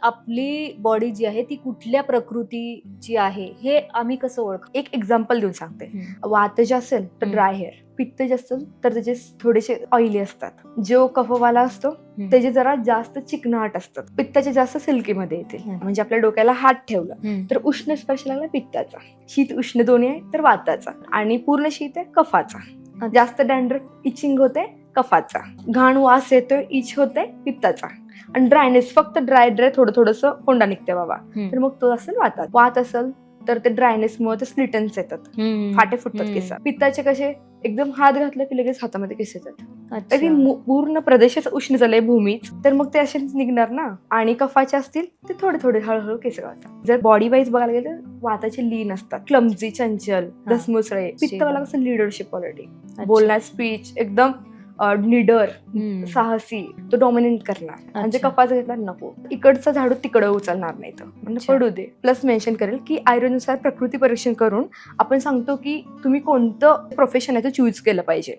आपली बॉडी जी आहे ती कुठल्या प्रकृतीची आहे हे आम्ही कसं ओळख. एक एक्झाम्पल देऊन सांगते. वात जे असेल तर ड्राय हेअर, पित्त जे असेल तर त्याचे थोडेसे ऑइली असतात. जो कफवाला असतो त्याचे जरा जास्त चिकनाट असतात. पित्ताचे जास्त सिल्कीमध्ये येतील. म्हणजे आपल्या डोक्याला हात ठेवला तर उष्ण स्पर्श लागला पित्ताचा, शीत उष्ण दोन्ही आहे तर वाताचा, आणि पूर्ण शीत आहे कफाचा. जास्त डॅन्ड्रफ इचिंग होते कफाचा, घाण वास येतोय इच होते पित्ताचा, आणि ड्रायनेस फक्त ड्राय थोडस कोंडा निघते बाबा तर मग तो असेल वातात. वात असेल तर ते ड्रायनेसमुळे ते स्प्लिटन्स येतात, फाटे फुटतात केस. पित्ताचे कसे एकदम हात घातले की लगेच हातामध्ये केस येतात. तरी पूर्ण प्रदेशच उष्ण झालंय भूमीच, तर मग ते असेच निघणार ना. आणि कफाचे असतील ते थोडे थोडे हळूहळू केस गाळतात. जर बॉडी वाईज बघायला गेलं तर वाताचे लीन असतात, क्लमझी, चंचल, धसमुसळे. पित्तवाला कसं लिडरशिप क्वालिटी, बोलण्यात स्पीच एकदम निडर, साहसी, तो डॉमिनेट करणार. म्हणजे कफाचा घेतला नको, इकडचं झाडू तिकडं उचलणार नाही, तर म्हणजे पडू दे. प्लस मेन्शन करेल की आयुर्वेदानुसार प्रकृती परीक्षण करून आपण सांगतो की तुम्ही कोणतं प्रोफेशन आहे ते चूज केलं पाहिजे.